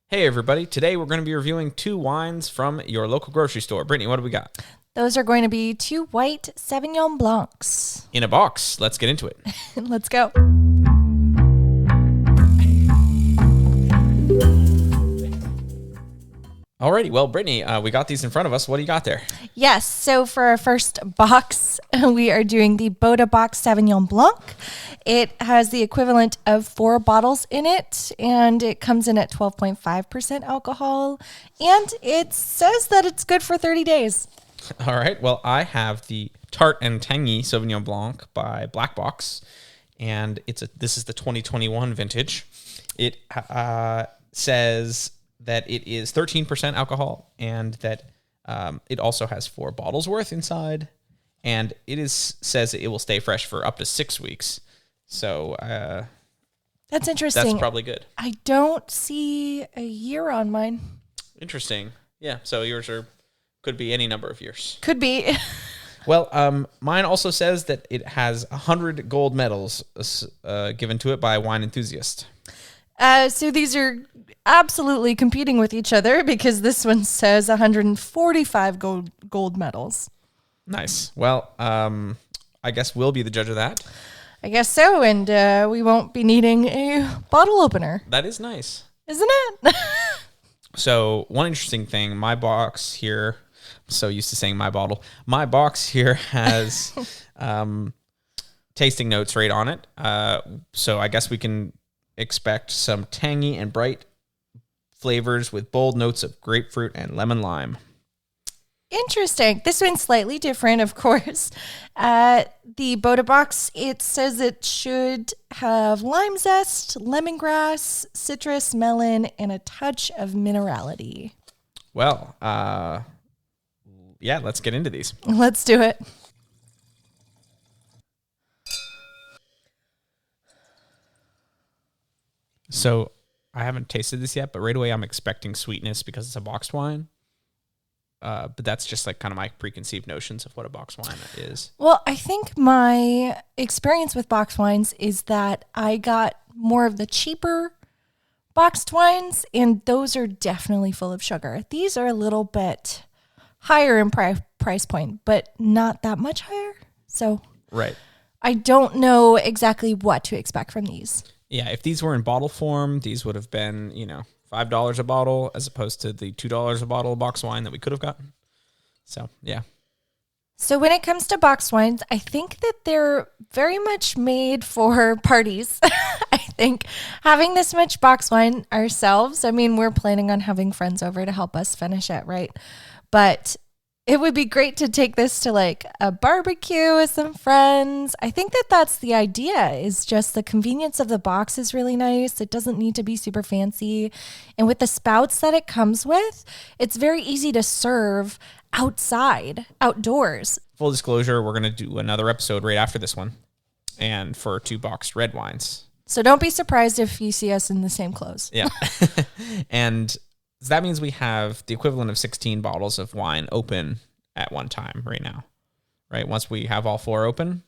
Hey everybody, today we're going to be reviewing two wines from your local grocery store. Brittany, what do we got? Those are going to be two white Sauvignon Blancs. In a box. Let's get into it. Let's go. Alrighty, well, Brittany, we got these in front of us. What do you got there? Yes, so for our first box, we are doing the Boda Box Sauvignon Blanc. It has the equivalent of 4 bottles in it, and it comes in at 12.5% alcohol, and it says that it's good for 30 days. All right, well, I have the Tart and Tangy Sauvignon Blanc by Black Box, and this is the 2021 vintage. It says that it is 13% alcohol and that it also has 4 bottles worth inside, and says it will stay fresh for up to 6 weeks. So that's interesting. That's probably good. I don't see a year on mine. Interesting. Yeah, so yours could be any number of years. Could be. Well, mine also says that it has 100 gold medals given to it by a wine enthusiast. So these are absolutely competing with each other because this one says 145 gold medals. Nice. Well, I guess we'll be the judge of that. I guess so, and we won't be needing a bottle opener. That is nice. Isn't it? So one interesting thing, my box here, I'm so used to saying my bottle, my box here has tasting notes right on it. So I guess we can expect some tangy and bright flavors with bold notes of grapefruit and lemon lime. Interesting. This one's slightly different, of course. The Boda Box, it says it should have lime zest, lemongrass, citrus, melon, and a touch of minerality. Well, yeah, let's get into these. Let's do it. So I haven't tasted this yet, but right away I'm expecting sweetness because it's a boxed wine. But that's just like kind of my preconceived notions of what a boxed wine is. Well, I think my experience with boxed wines is that I got more of the cheaper boxed wines, and those are definitely full of sugar. These are a little bit higher in price point, but not that much higher. So right. I don't know exactly what to expect from these. Yeah, if these were in bottle form, these would have been, $5 a bottle as opposed to the $2 a bottle of box wine that we could have gotten. So, yeah. So when it comes to boxed wines, I think that they're very much made for parties. I think having this much boxed wine ourselves, I mean, we're planning on having friends over to help us finish it, right? But it would be great to take this to like a barbecue with some friends. I think that that's the idea, is just the convenience of the box is really nice. It doesn't need to be super fancy. And with the spouts that it comes with, it's very easy to serve outdoors. Full disclosure, we're going to do another episode right after this one, and for 2 boxed red wines. So don't be surprised if you see us in the same clothes. Yeah. And that means we have the equivalent of 16 bottles of wine open at one time right now, right? Once we have all 4 open.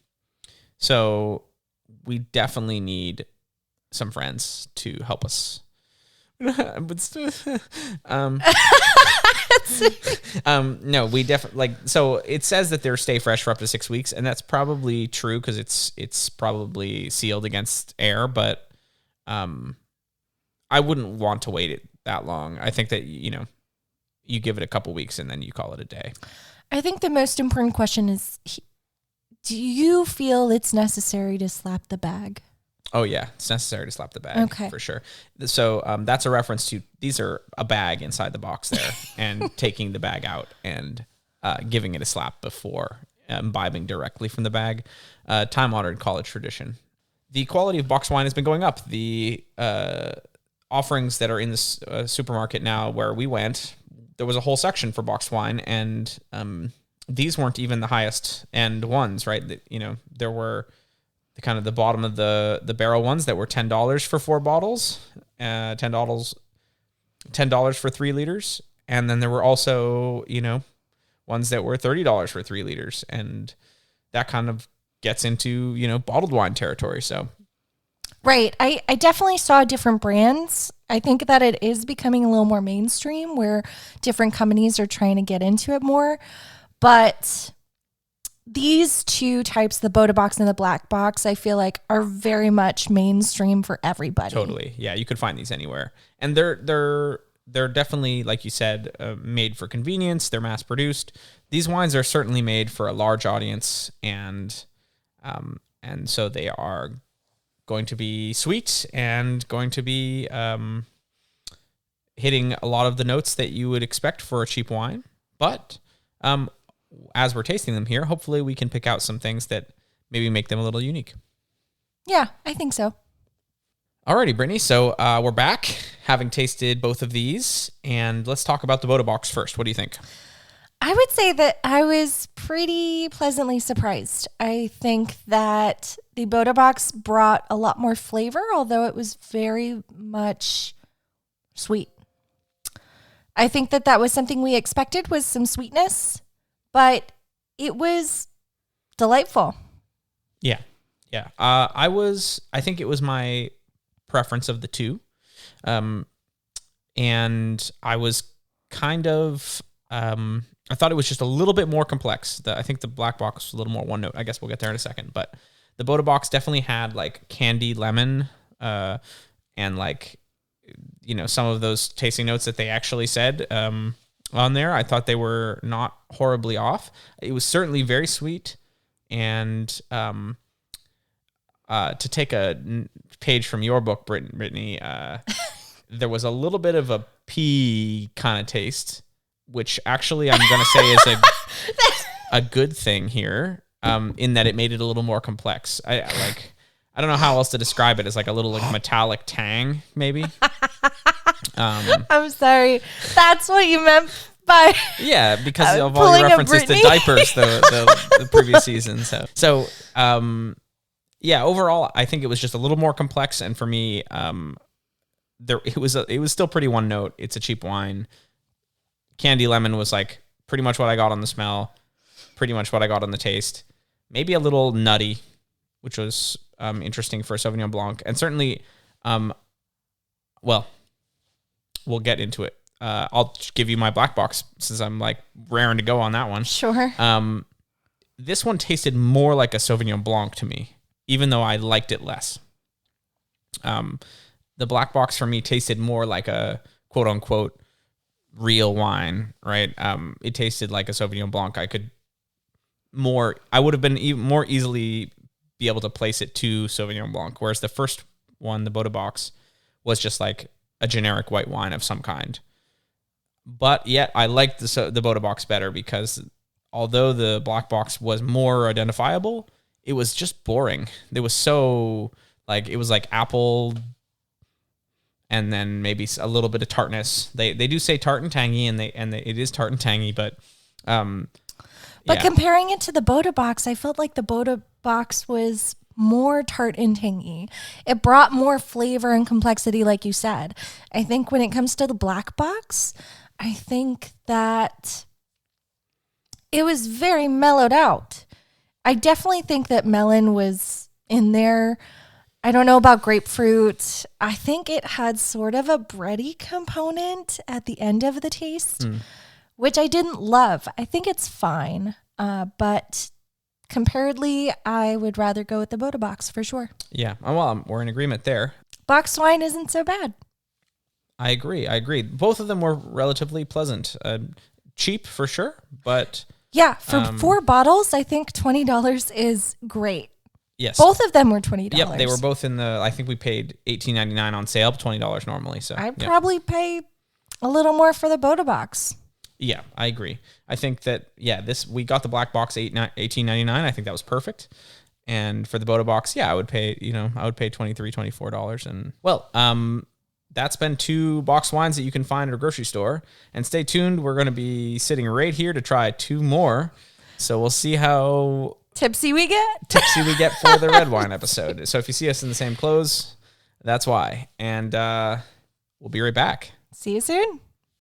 So we definitely need some friends to help us. No, we definitely so it says that they're stay fresh for up to 6 weeks, and that's probably true because it's probably sealed against air, but I wouldn't want to wait it that long. I think that you give it a couple weeks and then you call it a day. I think the most important question is, do you feel it's necessary to slap the bag? Oh yeah, it's necessary to slap the bag. Okay. For sure. So that's a reference to, these are a bag inside the box there, and taking the bag out and giving it a slap before imbibing directly from the bag. Time-honored college tradition. The quality of boxed wine has been going up. The offerings that are in this supermarket now where we went, there was a whole section for boxed wine, and these weren't even the highest end ones, right? There were the kind of the bottom of the barrel ones that were $10 for 4 bottles, $10 for 3 liters. And then there were also, ones that were $30 for 3 liters. And that kind of gets into, bottled wine territory. So Right. I definitely saw different brands I think that it is becoming a little more mainstream where different companies are trying to get into it more. But these two types, the Boda Box and the Black Box, I feel like are very much mainstream for everybody. Totally. Yeah, you could find these anywhere. And they're definitely, like you said, made for convenience. They're mass produced. These wines are certainly made for a large audience, and so they are going to be sweet and going to be hitting a lot of the notes that you would expect for a cheap wine. But as we're tasting them here, hopefully we can pick out some things that maybe make them a little unique. Yeah, I think so. Alrighty, Brittany. So we're back, having tasted both of these, and let's talk about the Boda Box first. What do you think? I would say that I was pretty pleasantly surprised. I think that the Boda Box brought a lot more flavor, although it was very much sweet. I think that was something we expected, was some sweetness, but it was delightful. Yeah. I think it was my preference of the two. And I was kind of, I thought it was just a little bit more complex. I think the Black Box was a little more one note. I guess we'll get there in a second. But the Boda Box definitely had like candied lemon, and like, some of those tasting notes that they actually said on there. I thought they were not horribly off. It was certainly very sweet. And to take a page from your book, Brittany, there was a little bit of a pea kind of taste, which actually I'm going to say is a good thing here, in that it made it a little more complex. I don't know how else to describe it, as like a little like metallic tang, maybe. I'm sorry. That's what you meant by because of all your references to diapers the previous season. So overall, I think it was just a little more complex, and for me, it was still pretty one note. It's a cheap wine. Candy lemon was like pretty much what I got on the smell, pretty much what I got on the taste. Maybe a little nutty, which was interesting for a Sauvignon Blanc, and certainly, we'll get into it. I'll give you my Black Box since I'm like raring to go on that one. Sure. This one tasted more like a Sauvignon Blanc to me, even though I liked it less. The Black Box for me tasted more like a quote unquote real wine, right? It tasted like a Sauvignon Blanc. I would have been even more easily be able to place it to Sauvignon Blanc, whereas the first one, the Boda Box, was just like a generic white wine of some kind. But yet I liked the Boda Box better because although the Black Box was more identifiable, it was just boring. It was so like, it was like apple and then maybe a little bit of tartness. They do say tart and tangy, and it is tart and tangy, but comparing it to the Boda Box, I felt like the Boda Box was more tart and tangy. It brought more flavor and complexity, like you said. I think when it comes to the Black Box, I think that it was very mellowed out. I definitely think that melon was in there. I don't know about grapefruit. I think it had sort of a bready component at the end of the taste, which I didn't love. I think it's fine, but comparatively, I would rather go with the Boda Box for sure. Yeah, well, we're in agreement there. Box wine isn't so bad. I agree. Both of them were relatively pleasant. Cheap for sure, but... Yeah, for 4 bottles, I think $20 is great. Yes. Both of them were $20. Yep, they were both in the... I think we paid $18.99 on sale, $20 normally. So I'd probably pay a little more for the Boda Box. Yeah, I agree. I think that, we got the Black Box $18.99. I think that was perfect. And for the Boda Box, I would pay, $23, $24. And well, that's been 2 box wines that you can find at a grocery store. And stay tuned. We're going to be sitting right here to try 2 more. So we'll see how tipsy we get for the red wine episode. So if you see us in the same clothes, that's why. And we'll be right back. See you soon.